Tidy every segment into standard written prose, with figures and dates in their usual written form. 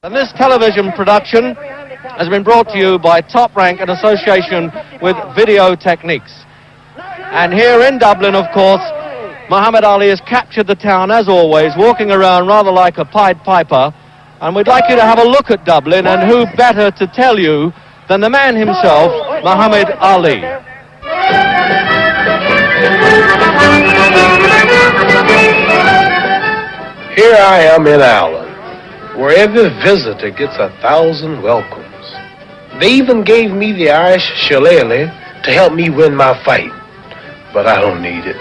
And this television production has been brought to you by Top Rank in association with Video Techniques. And here in Dublin, of course, Muhammad Ali has captured the town, as always, walking around rather like a Pied Piper. And we'd like you to have a look at Dublin, and who better to tell you than the man himself, Muhammad Ali. Here I am in Ireland, where every visitor gets 1,000 welcomes. They even gave me the Irish shillelagh to help me win my fight, but I don't need it.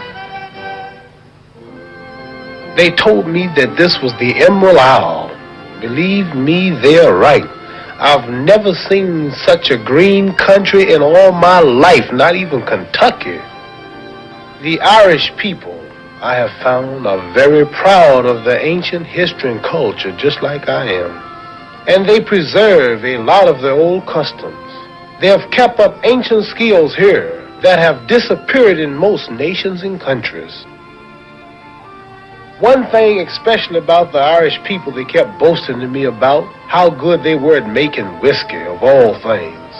They told me that this was the Emerald Isle. Believe me, they're right. I've never seen such a green country in all my life, not even Kentucky. The Irish people, I have found, are very proud of their ancient history and culture, just like I am. And they preserve a lot of their old customs. They have kept up ancient skills here that have disappeared in most nations and countries. One thing especially about the Irish people, they kept boasting to me about how good they were at making whiskey, of all things.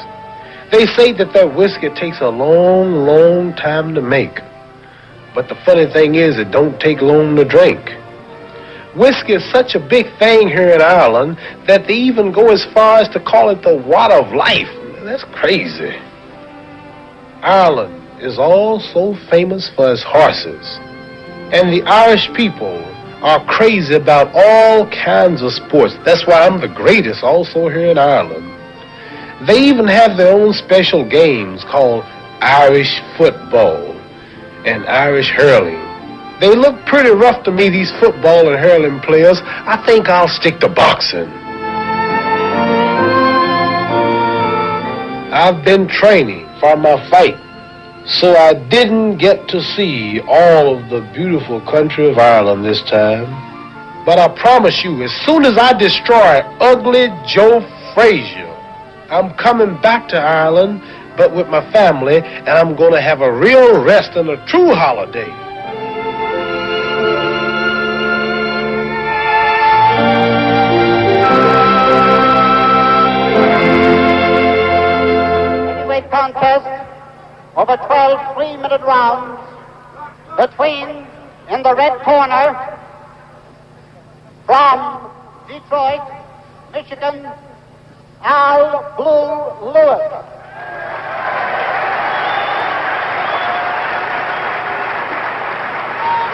They say that their whiskey takes a long, long time to make. But the funny thing is, it don't take long to drink. Whiskey is such a big thing here in Ireland that they even go as far as to call it the water of life. That's crazy. Ireland is also famous for its horses. And the Irish people are crazy about all kinds of sports. That's why I'm the greatest also here in Ireland. They even have their own special games called Irish football and Irish hurling. They look pretty rough to me, these football and hurling players. I think I'll stick to boxing. I've been training for my fight, so I didn't get to see all of the beautiful country of Ireland this time. But I promise you, as soon as I destroy Ugly Joe Frazier, I'm coming back to Ireland, but with my family, and I'm going to have a real rest and a true holiday. Heavyweight contest over 12 3-minute rounds between, in the red corner, from Detroit, Michigan, Al Blue Lewis.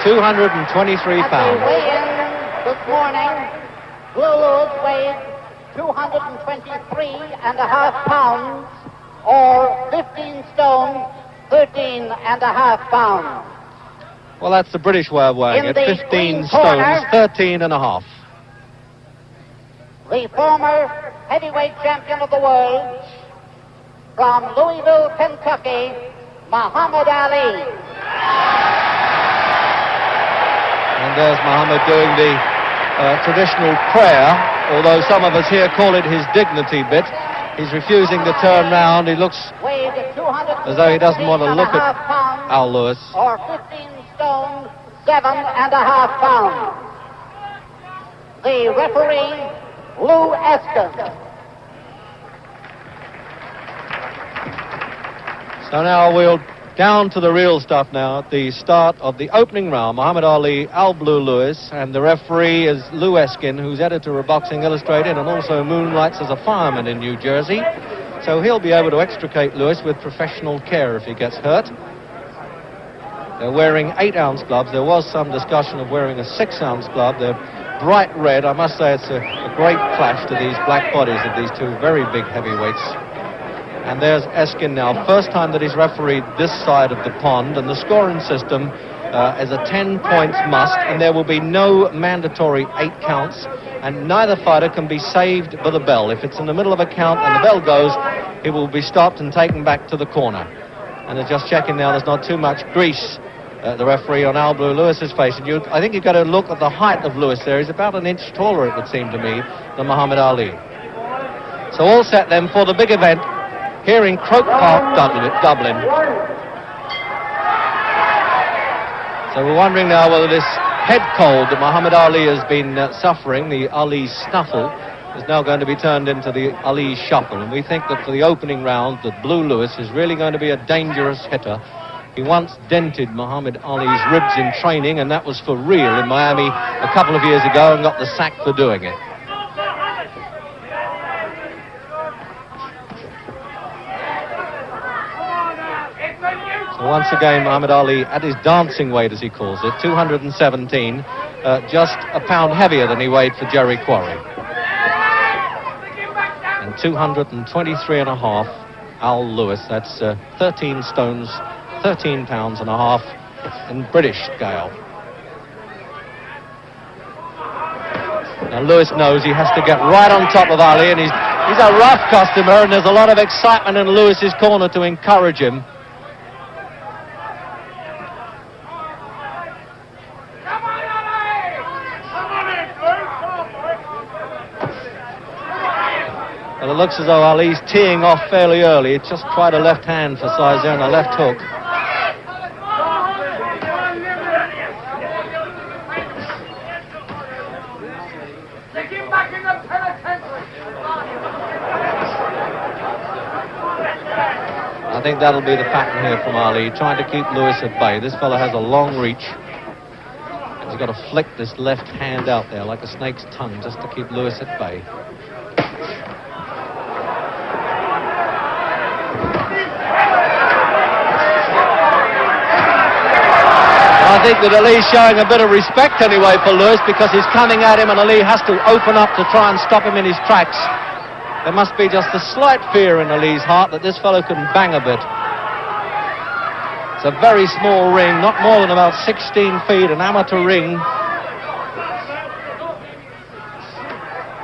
£223. Weigh-in this morning, Blue Lewis weighed 223.5 pounds, or 15 stone, 13.5 pounds. Well, that's the British way of weighing it. 15 stones, corner, 13.5. The former heavyweight champion of the world, from Louisville, Kentucky, Muhammad Ali. And there's Muhammad doing the traditional prayer, although some of us here call it his dignity bit. He's refusing to turn round. He looks as though he doesn't want to look at Al Lewis. Or 15 stone, 7.5 pounds. The referee, Lou Eskin. So now we'll down to the real stuff now at the start of the opening round. Muhammad Ali, Al Blue Lewis, and the referee is Lou Eskin, who's editor of Boxing Illustrated and also moonlights as a fireman in New Jersey. So he'll be able to extricate Lewis with professional care if he gets hurt. They're wearing 8-ounce gloves. There was some discussion of wearing a 6-ounce glove. They're bright red. I must say it's a great clash to these black bodies of these two very big heavyweights. And there's Eskin now. First time that he's refereed this side of the pond, and the scoring system is a 10 points must, and there will be no mandatory 8 counts, and neither fighter can be saved by the bell. If it's in the middle of a count and the bell goes, he will be stopped and taken back to the corner. And they're just checking now there's not too much grease, the referee, on Al Blue Lewis's face. And I think you've got to look at the height of Lewis there. He's about an inch taller, it would seem to me, than Muhammad Ali. So all set then for the big event here in Croke Park, Dublin. So we're wondering now whether this head cold that Muhammad Ali has been suffering, the Ali snuffle, is now going to be turned into the Ali shuffle, and we think that for the opening round that Blue Lewis is really going to be a dangerous hitter. He once dented Muhammad Ali's ribs in training, and that was for real in Miami a couple of years ago, and got the sack for doing it. So once again, Muhammad Ali at his dancing weight, as he calls it, 217, just a pound heavier than he weighed for Jerry Quarry. And 223 and a half, Al Lewis, that's 13 stones, 13 pounds and a half in British scale. Now Lewis knows he has to get right on top of Ali, and he's a rough customer, and there's a lot of excitement in Lewis's corner to encourage him. Well, it looks as though Ali's teeing off fairly early. He just tried a left hand for Sizer and a left hook. I think that'll be the pattern here from Ali, trying to keep Lewis at bay. This fellow has a long reach. He's got to flick this left hand out there like a snake's tongue just to keep Lewis at bay. I think that Ali's showing a bit of respect anyway for Lewis, because he's coming at him and Ali has to open up to try and stop him in his tracks. There must be just a slight fear in Ali's heart that this fellow can bang a bit. It's a very small ring, not more than about 16 feet, an amateur ring.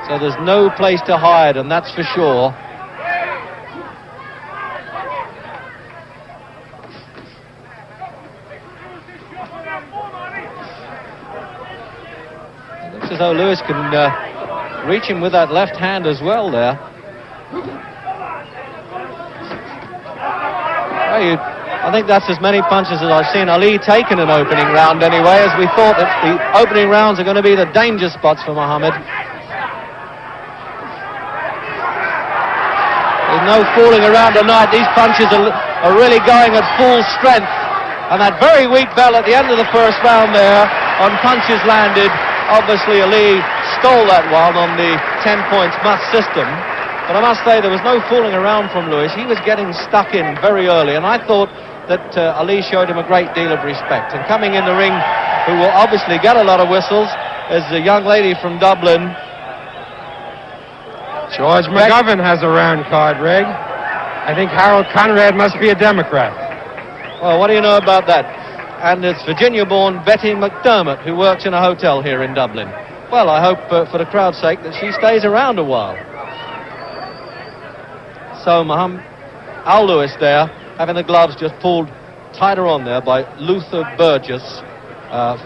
So there's no place to hide, and that's for sure. As though Lewis can reach him with that left hand as well there. Well, I think that's as many punches as I've seen Ali take in an opening round anyway, as we thought that the opening rounds are going to be the danger spots for Muhammad. There's no fooling around tonight. These punches are really going at full strength. And that very weak bell at the end of the first round there on punches landed. Obviously, Ali stole that one on the 10 points must system. But I must say, there was no fooling around from Lewis. He was getting stuck in very early, and I thought that Ali showed him a great deal of respect. And coming in the ring, who will obviously get a lot of whistles, is a young lady from Dublin. George McGovern has a round card, Reg. I think Harold Conrad must be a Democrat. Well, what do you know about that? And it's Virginia-born Betty McDermott, who works in a hotel here in Dublin. Well, I hope for the crowd's sake that she stays around a while. So Muhammad Al Lewis there, having the gloves just pulled tighter on there by Luther Burgess,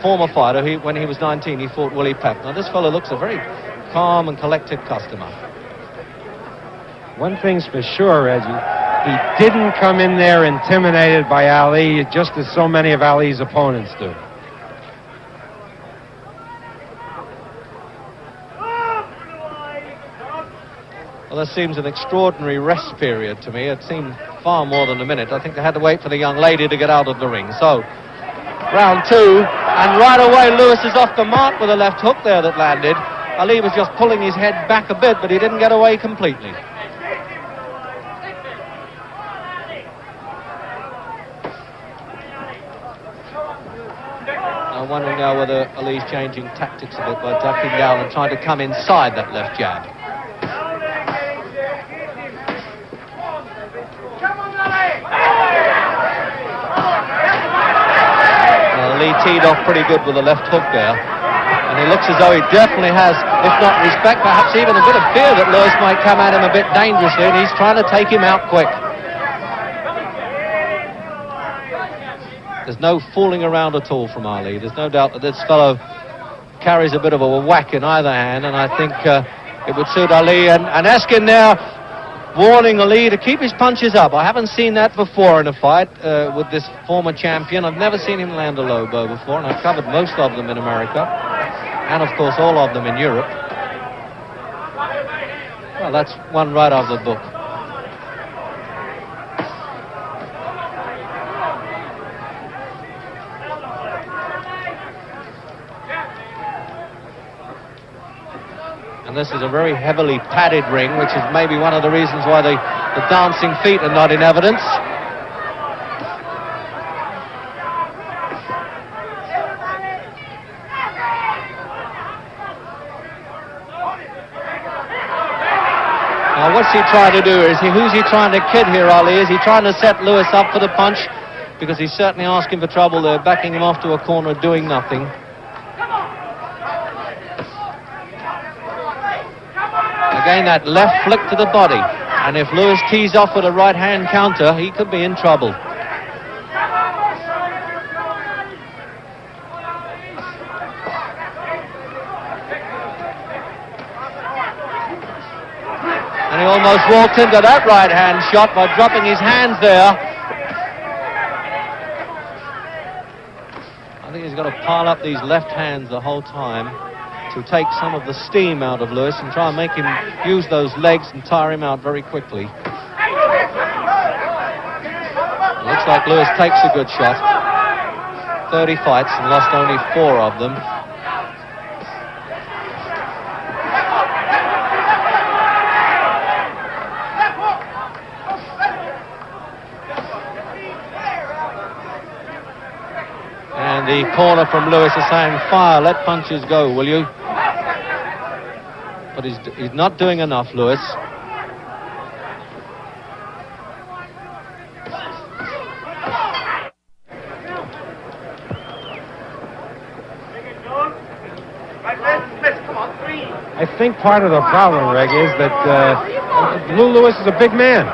former fighter. When he was 19, he fought Willie Pep. Now, this fellow looks a very calm and collected customer. One thing's for sure, Reggie. He didn't come in there intimidated by Ali, just as so many of Ali's opponents do. Well, this seems an extraordinary rest period to me. It seemed far more than a minute. I think they had to wait for the young lady to get out of the ring. So, round two, and right away Lewis is off the mark with a left hook there that landed. Ali was just pulling his head back a bit, but he didn't get away completely. I'm wondering now whether Ali's changing tactics a bit by ducking down and trying to come inside that left jab. Ali teed off pretty good with the left hook there, and he looks as though he definitely has, if not respect, perhaps even a bit of fear that Lewis might come at him a bit dangerously, and he's trying to take him out quick. There's no fooling around at all from Ali. There's no doubt that this fellow carries a bit of a whack in either hand, and I think it would suit Ali. And Eskin there warning Ali to keep his punches up. I haven't seen that before in a fight with this former champion. I've never seen him land a low blow before, and I've covered most of them in America, and of course all of them in Europe. Well, that's one right out of the book. And this is a very heavily padded ring, which is maybe one of the reasons why the dancing feet are not in evidence. Now, what's he trying to do? Who's he trying to kid here, Ali? Is he trying to set Lewis up for the punch? Because he's certainly asking for trouble there, backing him off to a corner, doing nothing. Again, that left flick to the body. And if Lewis tees off with a right-hand counter, he could be in trouble. And he almost walked into that right-hand shot by dropping his hands there. I think he's got to pile up these left hands the whole time to take some of the steam out of Lewis and try and make him use those legs and tire him out very quickly. It looks like Lewis takes a good shot. 30 fights and lost only 4 of them. And the corner from Lewis is saying, fire, let punches go, will you? But he's not doing enough, Lewis. I think part of the problem, Reg, is that Lou Lewis is a big man.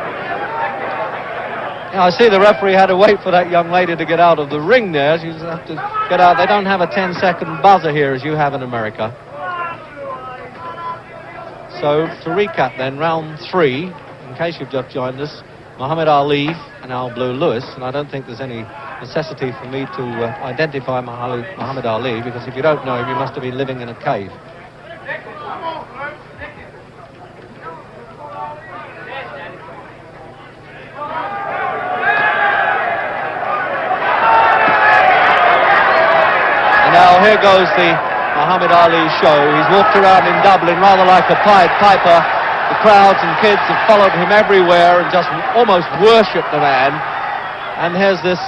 Yeah, I see the referee had to wait for that young lady to get out of the ring there. She's have to get out. They don't have a 10-second buzzer here as you have in America. So, to recap then, round 3, in case you've just joined us, Muhammad Ali and Al Blue Lewis, and I don't think there's any necessity for me to identify Muhammad Ali, because if you don't know him, you must have been living in a cave. Now here goes the Muhammad Ali show. He's walked around in Dublin rather like a Pied Piper. The crowds and kids have followed him everywhere and just almost worshipped the man. And here's this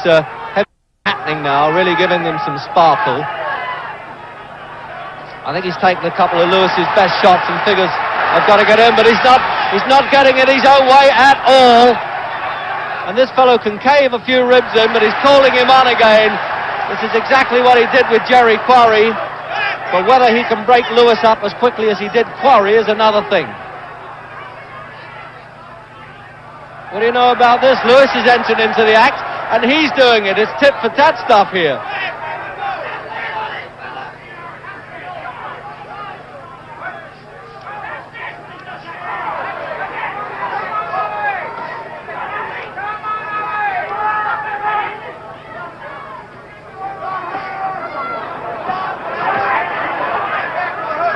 heavy happening now, really giving them some sparkle. I think he's taken a couple of Lewis's best shots and figures I've got to get in, but he's not getting it his own way at all. And this fellow can cave a few ribs in, but he's calling him on again. This is exactly what he did with Jerry Quarry, but whether he can break Lewis up as quickly as he did Quarry is another thing. What do you know about this? Lewis is entered into the act, and he's doing it. It's tit-for-tat stuff here.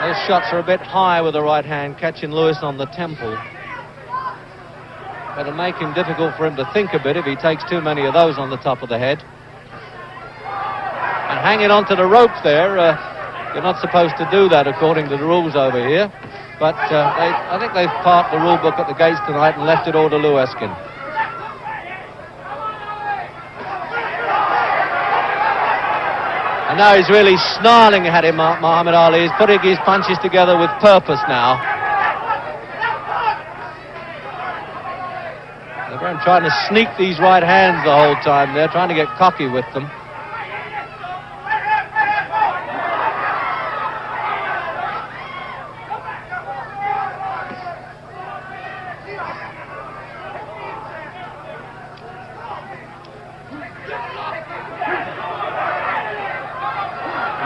Those shots are a bit high with the right hand, catching Lewis on the temple. It'll make him difficult for him to think a bit if he takes too many of those on the top of the head. And hanging onto the ropes there, you're not supposed to do that according to the rules over here. But I think they've parked the rule book at the gates tonight and left it all to Leweskin. And now he's really snarling at him, Muhammad Ali. He's putting his punches together with purpose now. They're trying to sneak these right hands the whole time. They're trying to get cocky with them.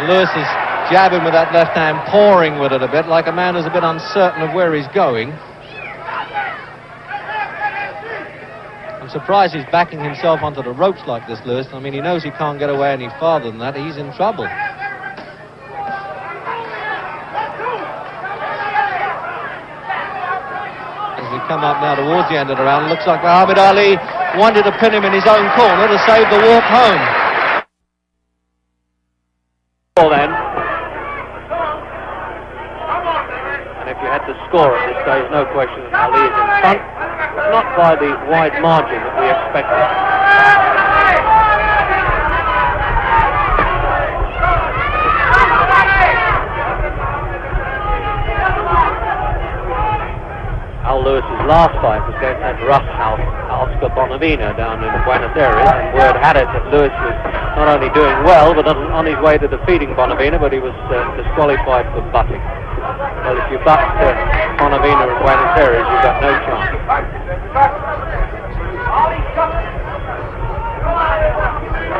Lewis is jabbing with that left hand, pouring with it a bit, like a man who's a bit uncertain of where he's going. I'm surprised he's backing himself onto the ropes like this, Lewis. I mean, he knows he can't get away any farther than that. He's in trouble. we come up now towards the end of the round, looks like Muhammad Ali wanted to pin him in his own corner to save the walk home. Then, and if you had to score at this stage, no question that Ali is in front, but not by the wide margin that we expected. Al Lewis's last fight was going to that rough house at Oscar Bonavina down in Buenos Aires, and word had it that Lewis was not only doing well, but on his way to defeating Bonavina, but he was disqualified for butting. Well, if you butt Bonavina in Buenos Aires, you've got no chance.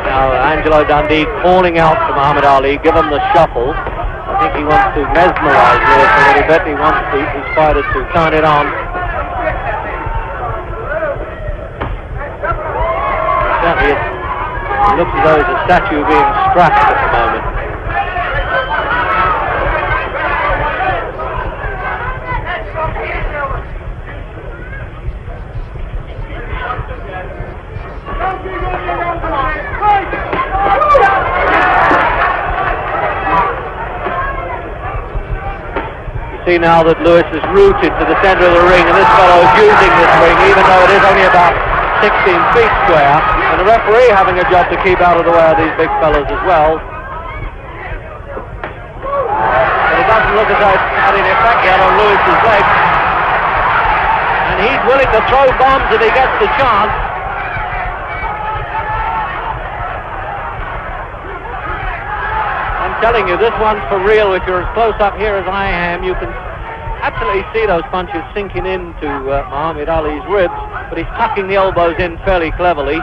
Now, Angelo Dundee calling out to Muhammad Ali, give him the shuffle. I think he wants to mesmerize Lewis a little bit. He wants his fighter to turn it on. Certainly it looks as though it's a statue being scratched at the moment. See now that Lewis is rooted to the centre of the ring, and this fellow is using this ring, even though it is only about 16 feet square, and the referee having a job to keep out of the way of these big fellows as well. But it doesn't look as though it's had any effect yet on Lewis's legs, and he's willing to throw bombs if he gets the chance. I'm telling you, this one's for real. If you're as close up here as I am, you can absolutely see those punches sinking into Muhammad Ali's ribs, but he's tucking the elbows in fairly cleverly. And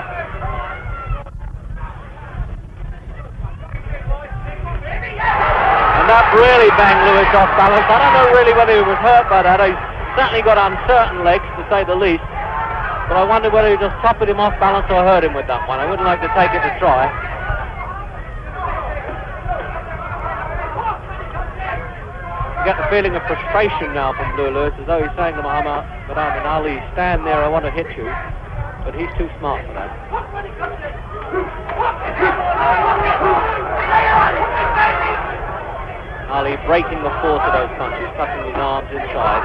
that really banged Lewis off balance. I don't know really whether he was hurt by that. He's certainly got uncertain legs, to say the least, but I wonder whether he just toppled him off balance or hurt him with that one. I wouldn't like to take it to try. You get the feeling of frustration now from Lewis, as though he's saying to Muhammad Ali, stand there, I want to hit you. But he's too smart for that. Ali breaking the force of those punches, tucking his arms inside.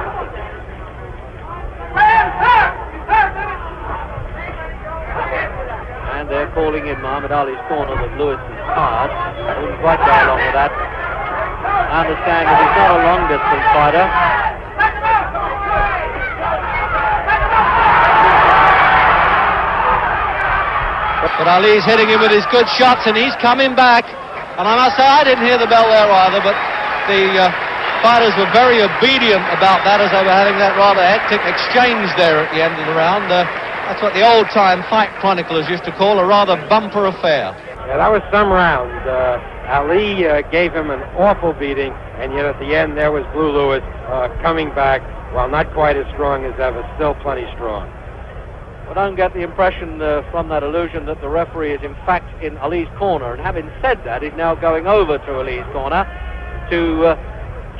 And they're calling in Muhammad Ali's corner that Lewis is tired. I wouldn't quite go along with that. I understand that he's not a long-distance fighter. But Ali's hitting him with his good shots, and he's coming back. And I must say, I didn't hear the bell there either, but the fighters were very obedient about that as they were having that rather hectic exchange there at the end of the round. That's what the old-time fight chroniclers used to call a rather bumper affair. Yeah, that was some round. Ali gave him an awful beating, and yet at the end there was Blue Lewis coming back, while not quite as strong as ever, still plenty strong. I don't get the impression from that illusion that the referee is in fact in Ali's corner, and having said that, he's now going over to Ali's corner to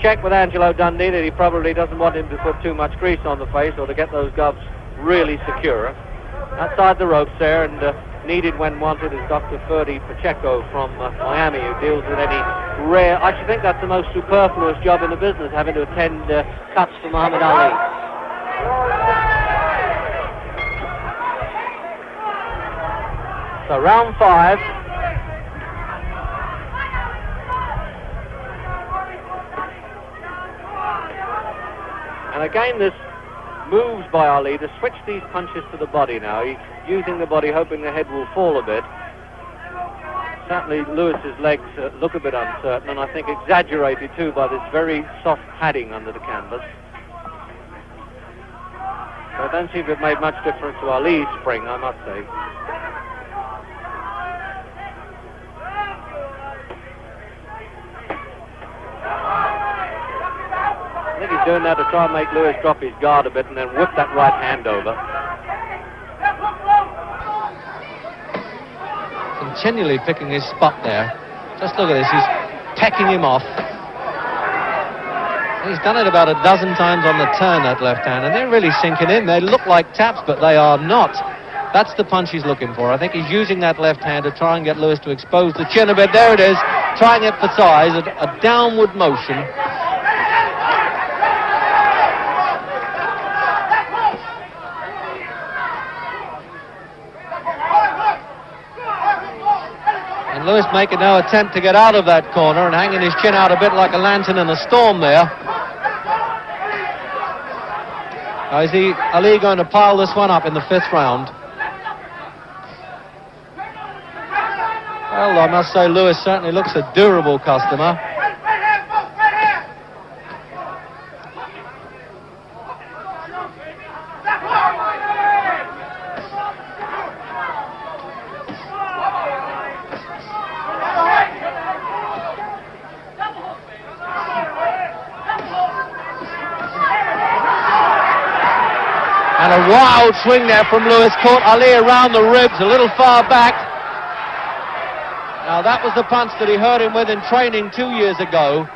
check with Angelo Dundee that he probably doesn't want him to put too much grease on the face or to get those gloves really secure. Outside the ropes there, and needed when wanted, is Dr. Ferdy Pacheco from Miami, who deals with any rare... I should think that's the most superfluous job in the business, having to attend cuts for Muhammad Ali. So round 5. And again, this moves by Ali to switch these punches to the body now. He's using the body, hoping the head will fall a bit. Certainly Lewis's legs look a bit uncertain, and I think exaggerated too by this very soft padding under the canvas. So I don't seem to have made much difference to Ali's spring, I must say. I think he's doing that to try and make Lewis drop his guard a bit and then whip that right hand over. Continually picking his spot there. Just look at this, he's pecking him off. He's done it about a dozen times on the turn, that left hand, and they're really sinking in. They look like taps, but they are not. That's the punch he's looking for. I think he's using that left hand to try and get Lewis to expose the chin a bit. There it is, trying it for size, a downward motion. And Lewis making no attempt to get out of that corner and hanging his chin out a bit like a lantern in a storm there. Now, is Ali going to pile this one up in the 5th round? Well, I must say Lewis certainly looks a durable customer. And a wild swing there from Lewis, caught Ali around the ribs, a little far back. Now that was the punch that he hurt him with in training 2 years ago.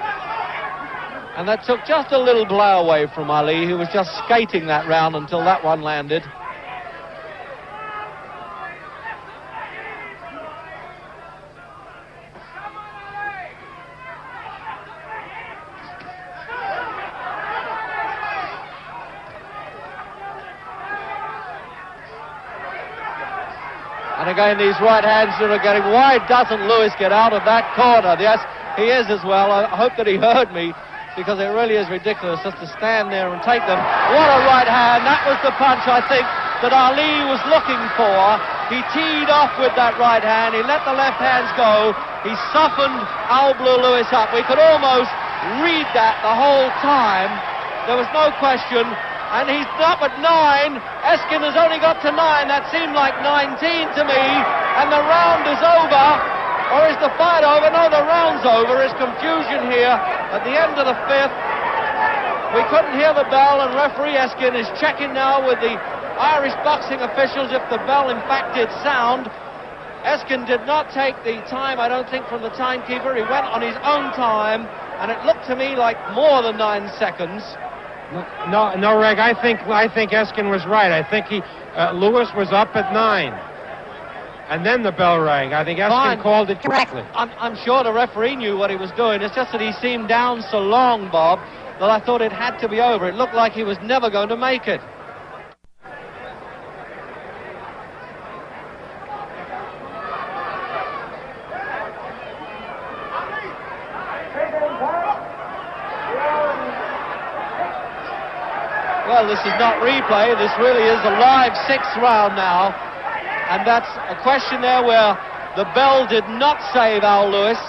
And that took just a little blow away from Ali, who was just skating that round until that one landed. And again, these right hands that are getting... Why doesn't Lewis get out of that corner? Yes, he is as well. I hope that he heard me, because it really is ridiculous just to stand there and take them. What a right hand. That was the punch, I think, that Ali was looking for. He teed off with that right hand. He let the left hands go. He softened Al Blue Lewis up. We could almost read that the whole time. There was no question. And he's up at 9. Eskin has only got to 9. That seemed like 19 to me. And the round is over. Or is the fight over? No, the round's over. There's confusion here at the end of the 5th. We couldn't hear the bell, and referee Eskin is checking now with the Irish boxing officials if the bell in fact did sound. Eskin did not take the time, I don't think, from the timekeeper. He went on his own time, and it looked to me like more than 9 seconds. No, Reg. I think Eskin was right. I think Lewis was up at 9, and then the bell rang. I think Eskin called it correctly. I'm sure the referee knew what he was doing. It's just that he seemed down so long, Bob, that I thought it had to be over. It looked like he was never going to make it. Well, this is not replay. This really is a live 6th round now. And that's a question there where the bell did not save Al Lewis.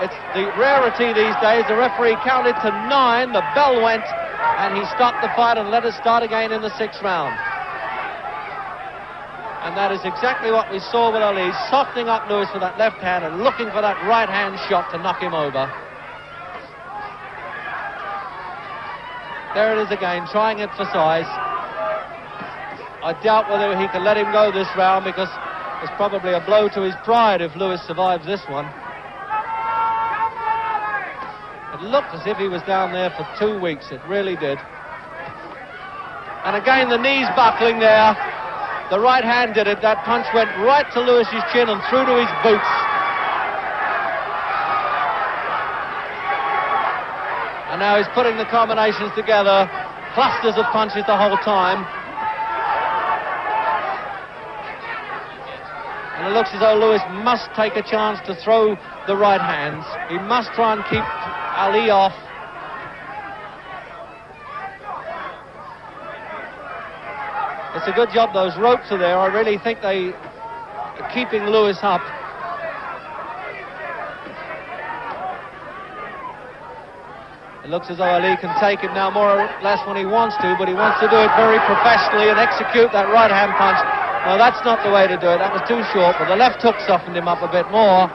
It's the rarity these days. The referee counted to 9. The bell went, and he stopped the fight and let us start again in the 6th round. And that is exactly what we saw with Ali, softening up Lewis with that left hand and looking for that right hand shot to knock him over. There it is again, trying it for size. I doubt whether he can let him go this round, because it's probably a blow to his pride if Lewis survives this one. It looked as if he was down there for 2 weeks. It really did. And again, the knees buckling there. The right hand did it. That punch went right to Lewis's chin and through to his boots. And now he's putting the combinations together, clusters of punches the whole time. And it looks as though Lewis must take a chance to throw the right hands. He must try and keep Ali off. It's a good job those ropes are there. I really think they are keeping Lewis up. It looks as though Ali can take it now more or less when he wants to, but he wants to do it very professionally and execute that right-hand punch. No, that's not the way to do it. That was too short, but the left hook softened him up a bit more.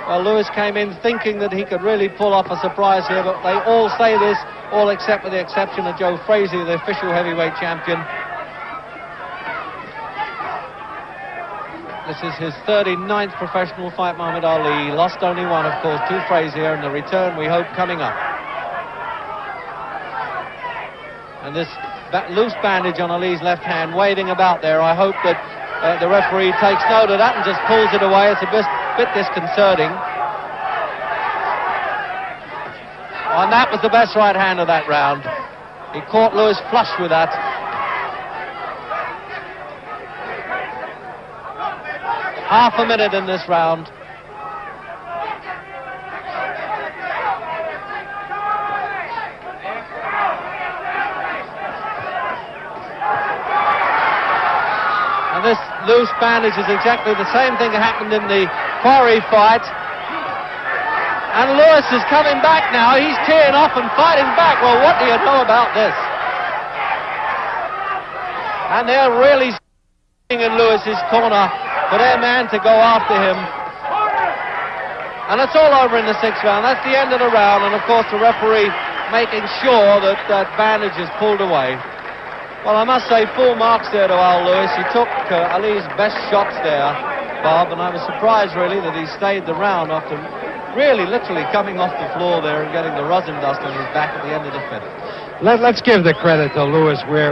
Well, Lewis came in thinking that he could really pull off a surprise here, but they all say this, all except with the exception of Joe Frazier, the official heavyweight champion. This is his 39th professional fight, Muhammad Ali. Lost only one, of course, to Frazier, and the return, we hope, coming up. And this loose bandage on Ali's left hand waving about there. I hope that the referee takes note of that and just pulls it away. It's a bit disconcerting. And that was the best right hand of that round. He caught Lewis flush with that. Half a minute in this round. And this loose bandage is exactly the same thing that happened in the Quarry fight. And Lewis is coming back now. He's teeing off and fighting back. Well, what do you know about this? And they're really in Lewis's corner for their man to go after him. And it's all over in the 6th round. That's the end of the round. And, of course, the referee making sure that that bandage is pulled away. Well, I must say, full marks there to Al Lewis. He took Ali's best shots there, Bob, and I was surprised, really, that he stayed the round after really literally coming off the floor there and getting the rosin dust on his back at the end of the 5th. Let's give the credit to Lewis where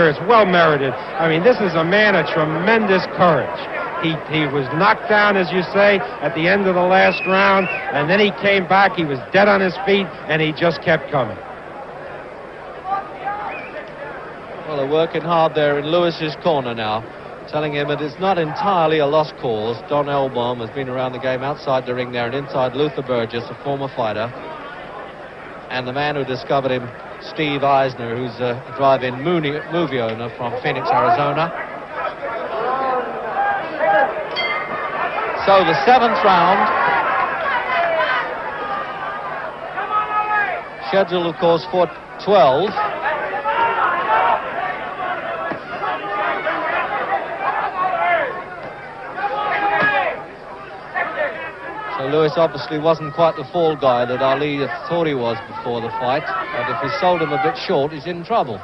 it's well merited. I mean, this is a man of tremendous courage. He was knocked down, as you say, at the end of the last round, and then he came back. He was dead on his feet, and he just kept coming. Well, they're working hard there in Lewis's corner now, telling him that it's not entirely a lost cause. Don Elbaum has been around the game outside the ring there and inside Luther Burgess, a former fighter. And the man who discovered him, Steve Eisner, who's a drive-in movie owner from Phoenix, Arizona. So the 7th round. Scheduled, of course, for 12. So Lewis obviously wasn't quite the fall guy that Ali thought he was before the fight. But if he sold him a bit short, he's in trouble.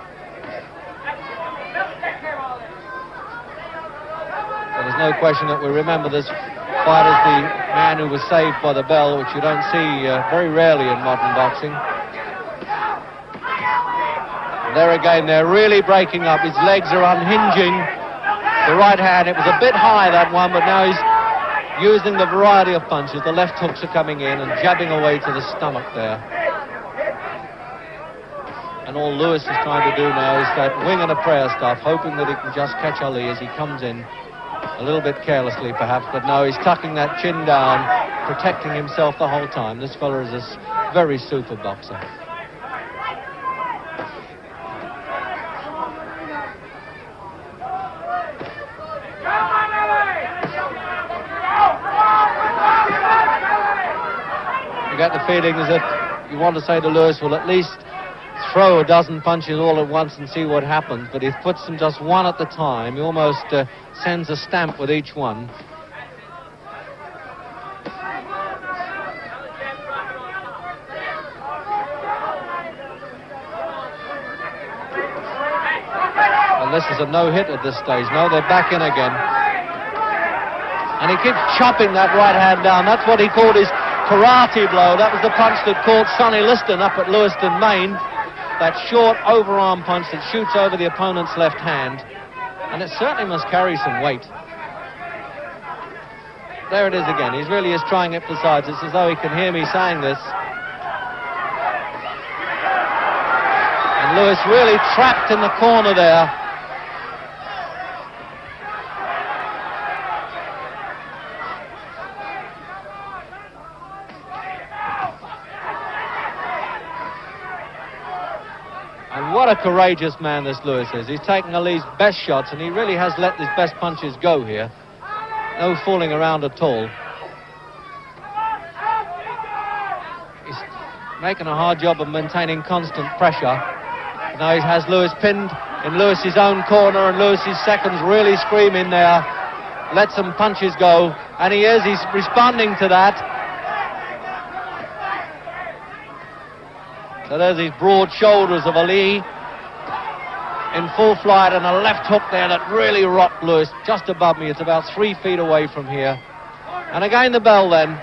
So there's no question that we remember this fight as the man who was saved by the bell, which you don't see very rarely in modern boxing. And there again, they're really breaking up. His legs are unhinging. The right hand, it was a bit high, that one, but now he's using the variety of punches. The left hooks are coming in and jabbing away to the stomach there. And all Lewis is trying to do now is that wing and a prayer stuff, hoping that he can just catch Ali as he comes in a little bit carelessly perhaps, but no, he's tucking that chin down, protecting himself the whole time. This fella is a very super boxer. You get the feeling as if you want to say to Lewis, well, at least throw a dozen punches all at once and see what happens, but he puts them just one at a time. He almost sends a stamp with each one. And this is a no-hit at this stage. No, they're back in again. And he keeps chopping that right hand down. That's what he called his karate blow. That was the punch that caught Sonny Liston up at Lewiston, Maine. That short overarm punch that shoots over the opponent's left hand. And it certainly must carry some weight. There it is again. He really is trying it for size. It's as though he can hear me saying this. And Lewis really trapped in the corner there. What a courageous man this Lewis is. He's taken Ali's best shots, and he really has let his best punches go here. No fooling around at all. He's making a hard job of maintaining constant pressure. Now he has Lewis pinned in Lewis's own corner, and Lewis's seconds really screaming there. Let some punches go, and he's responding to that. So there's these broad shoulders of Ali. in full flight, and a left hook there that really rocked Lewis just above me. It's about 3 feet away from here. And again the bell then.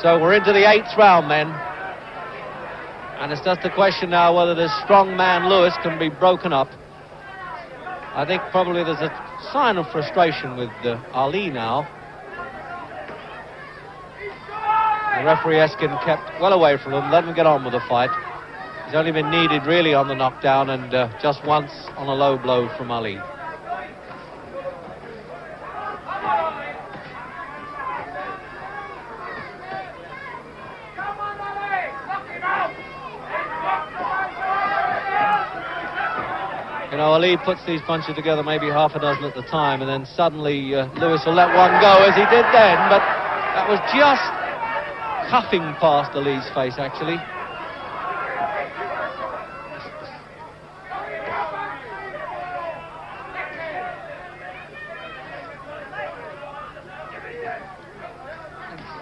So we're into the 8th round then. And it's just a question now whether this strong man Lewis can be broken up. I think probably there's a sign of frustration with Ali now. The referee Eskin kept well away from him, let him get on with the fight. He's only been needed really on the knockdown and just once on a low blow from Ali. You know, Ali puts these punches together maybe half a dozen at the time, and then suddenly Lewis will let one go, as he did then, but that was just cuffing past Ali's face, actually.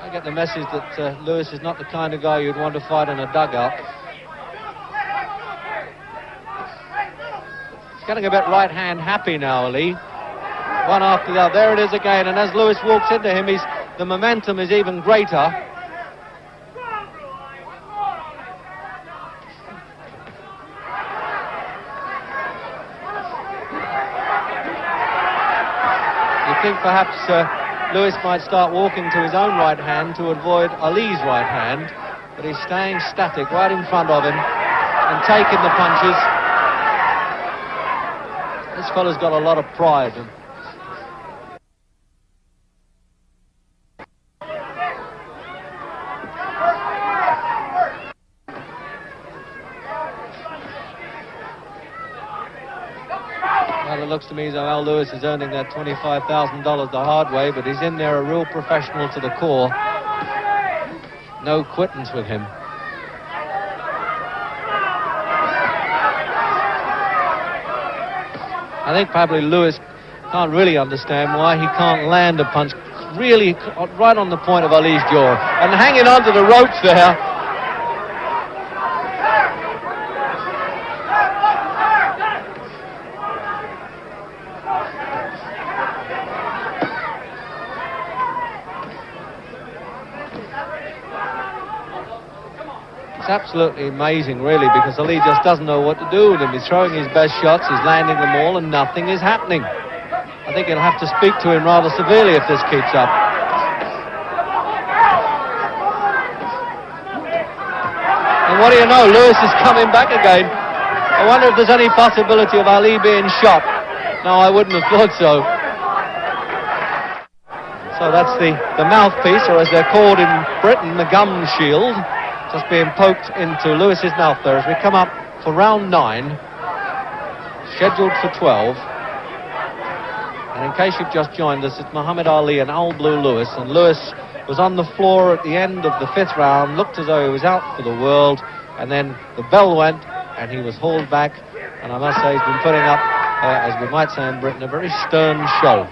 I get the message that Lewis is not the kind of guy you'd want to fight in a dugout. Getting a bit right hand happy now, Ali. One after the other. There it is again, and as Lewis walks into him, the momentum is even greater. You think perhaps Lewis might start walking to his own right hand to avoid Ali's right hand, but he's staying static right in front of him and taking the punches. This fellow's got a lot of pride. Well, it looks to me as though Al Lewis is earning that $25,000 the hard way, but he's in there a real professional to the core. No quittance with him. I think probably Lewis can't really understand why he can't land a punch really right on the point of Ali's jaw. And hanging on to the ropes there. It's absolutely amazing, really, because Ali just doesn't know what to do with him. He's throwing his best shots, he's landing them all, and nothing is happening. I think he'll have to speak to him rather severely if this keeps up. And what do you know, Lewis is coming back again. I wonder if there's any possibility of Ali being shot. No, I wouldn't have thought so. So that's the mouthpiece, or as they're called in Britain, the gum shield, just being poked into Lewis's mouth there as we come up for round 9, scheduled for 12. And in case you've just joined us, it's Muhammad Ali and Al Blue Lewis, and Lewis was on the floor at the end of the 5th round, looked as though he was out for the world, and then the bell went and he was hauled back, and I must say he's been putting up, as we might say in Britain, a very stern show.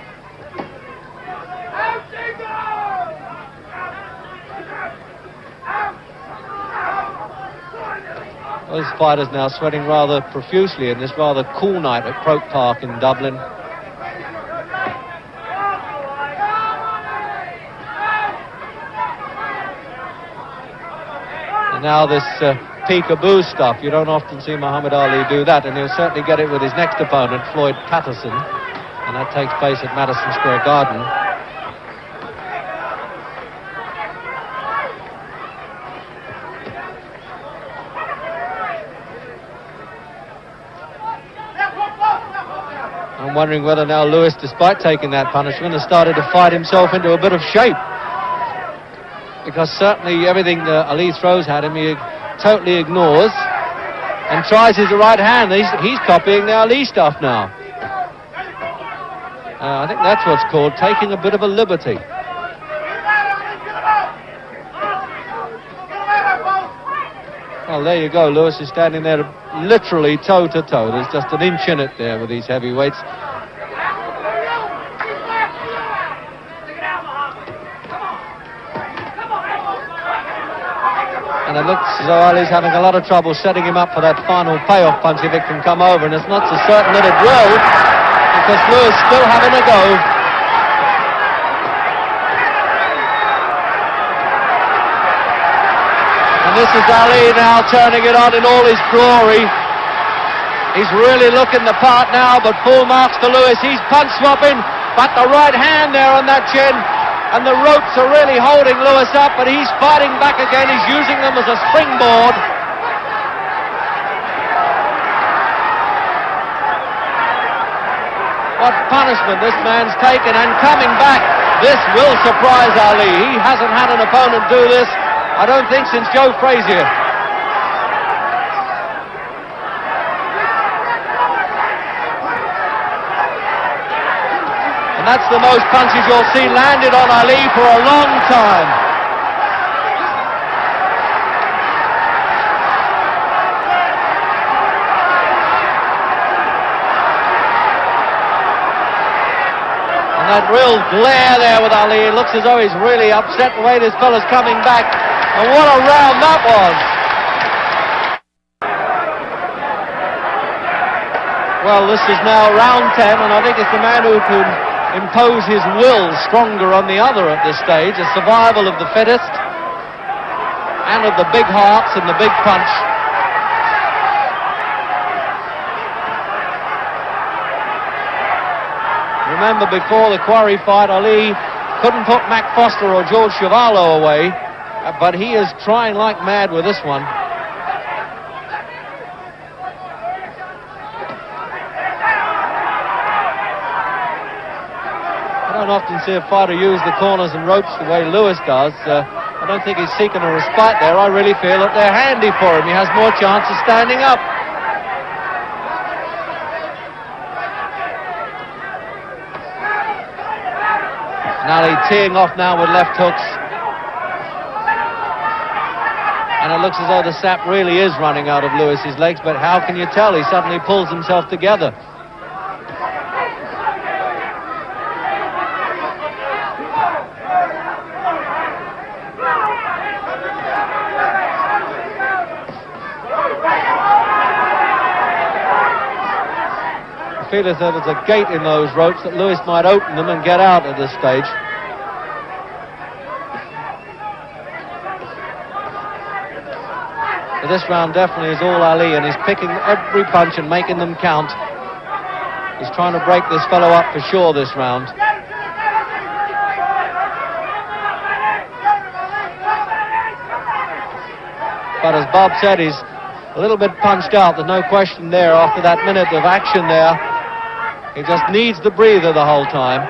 Those fighters now sweating rather profusely in this rather cool night at Croke Park in Dublin. And now this peekaboo stuff, you don't often see Muhammad Ali do that, and he'll certainly get it with his next opponent, Floyd Patterson, and that takes place at Madison Square Garden. I'm wondering whether now Lewis, despite taking that punishment, has started to fight himself into a bit of shape. Because certainly everything Ali throws at him, he totally ignores and tries his right hand. He's copying the Ali stuff now. I think that's what's called taking a bit of a liberty. Well, there you go. Lewis is standing there literally toe-to-toe. There's just an inch in it there with these heavyweights. And And it looks as though Ali's having a lot of trouble setting him up for that final payoff punch if it can come over, and it's not so certain that it will, because Lewis still having a go. And this is Ali now turning it on in all his glory. He's really looking the part now, but full marks to Lewis. He's punch swapping, but the right hand there on that chin, and the ropes are really holding Lewis up, but he's fighting back again. He's using them as a springboard. What punishment this man's taken, and coming back. This will surprise Ali. He hasn't had an opponent do this, I don't think, since Joe Frazier. And that's the most punches you'll see landed on Ali for a long time. And that real glare there with Ali, it looks as though he's really upset the way this fella's coming back. And what a round that was. Well, this is now round 10, and I think it's the man who can impose his will stronger on the other at this stage, a survival of the fittest and of the big hearts and the big punch. Remember, before the Quarry fight, Ali couldn't put Mac Foster or George Chuvalo away, but he is trying like mad with this one. I don't often see a fighter use the corners and ropes the way Lewis does. I don't think he's seeking a respite there. I really feel that they're handy for him. He has more chance of standing up. And Ali teeing off now with left hooks. And it looks as though the sap really is running out of Lewis's legs, but how can you tell? He suddenly pulls himself together. I feel as though there's a gate in those ropes that Lewis might open them and get out at this stage. But this round definitely is all Ali, and he's picking every punch and making them count. He's trying to break this fellow up for sure this round. But as Bob said, he's a little bit punched out. There's no question there after that minute of action there. He just needs the breather the whole time.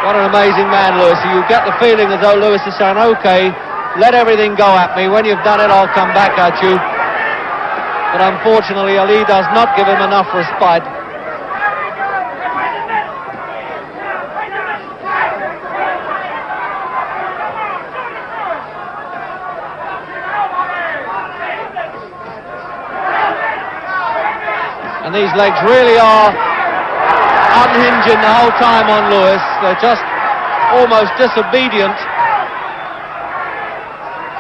What an amazing man, Lewis. You get the feeling as though Lewis is saying, okay, let everything go at me. When you've done it, I'll come back at you. But unfortunately, Ali does not give him enough respite. And these legs really are unhinging the whole time on Lewis. They're just almost disobedient.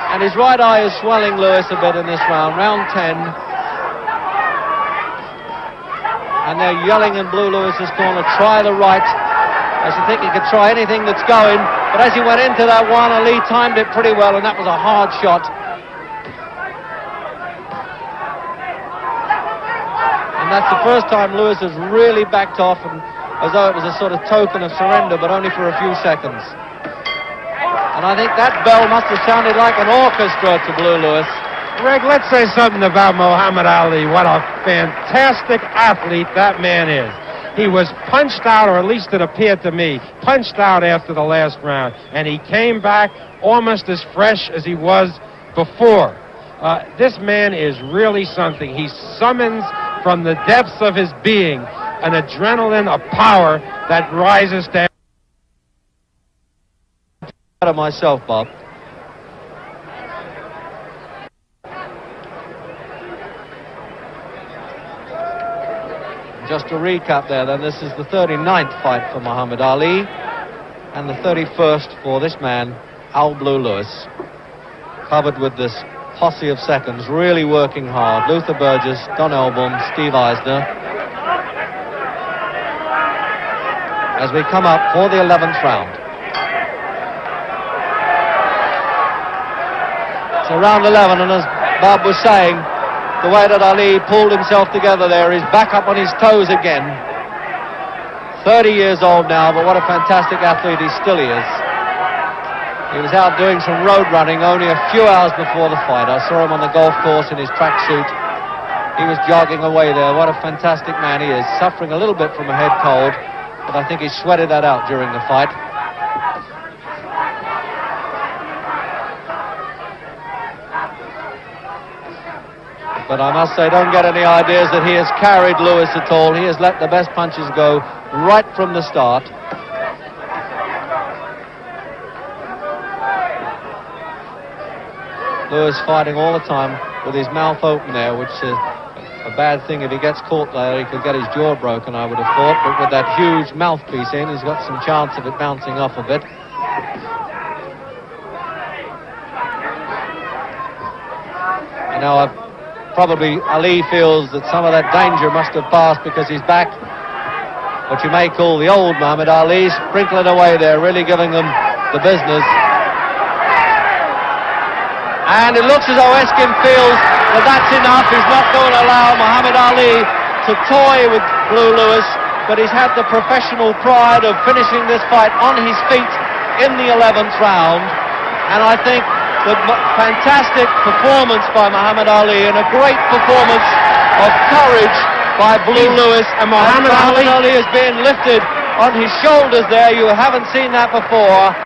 And his right eye is swelling Lewis a bit in this round, round 10. And they're yelling in Blue Lewis's corner, try the right. As you think he could try anything that's going. But as he went into that one, Ali timed it pretty well, and that was a hard shot. And that's the first time Lewis has really backed off, and as though it was a sort of token of surrender, but only for a few seconds. And I think that bell must have sounded like an orchestra to Blue Lewis. Greg, let's say something about Muhammad Ali. What a fantastic athlete that man is. He was punched out, or at least it appeared to me, punched out after the last round, and he came back almost as fresh as he was before. This man is really something. He summons from the depths of his being an adrenaline, a power that rises to... Out of myself, Bob. Just to recap there, then, this is the 39th fight for Muhammad Ali. and the 31st for this man, Al Blue Lewis, covered with this posse of seconds, really working hard. Luther Burgess, Don Elbaum, Steve Eisner. As we come up for the 11th round. So round 11, and as Bob was saying, the way that Ali pulled himself together there, he's back up on his toes again. 30 years old now, but what a fantastic athlete he still is. He was out doing some road running only a few hours before the fight. I saw him on the golf course in his tracksuit. He was jogging away there. What a fantastic man he is. Suffering a little bit from a head cold, but I think he sweated that out during the fight. But I must say, don't get any ideas that he has carried Lewis at all. He has let the best punches go right from the start. Lewis fighting all the time with his mouth open there, which is a bad thing. If he gets caught there, he could get his jaw broken, I would have thought. But with that huge mouthpiece in, he's got some chance of it bouncing off a bit. And now probably Ali feels that some of that danger must have passed because he's back. What you may call the old Muhammad Ali, sprinkling away there, really giving them the business. And it looks as though Eskin feels that that's enough. He's not going to allow Muhammad Ali to toy with Blue Lewis, but he's had the professional pride of finishing this fight on his feet in the 11th round. And I think the fantastic performance by Muhammad Ali and a great performance of courage by Blue Lewis. And Muhammad Ali is being lifted on his shoulders there. You haven't seen that before.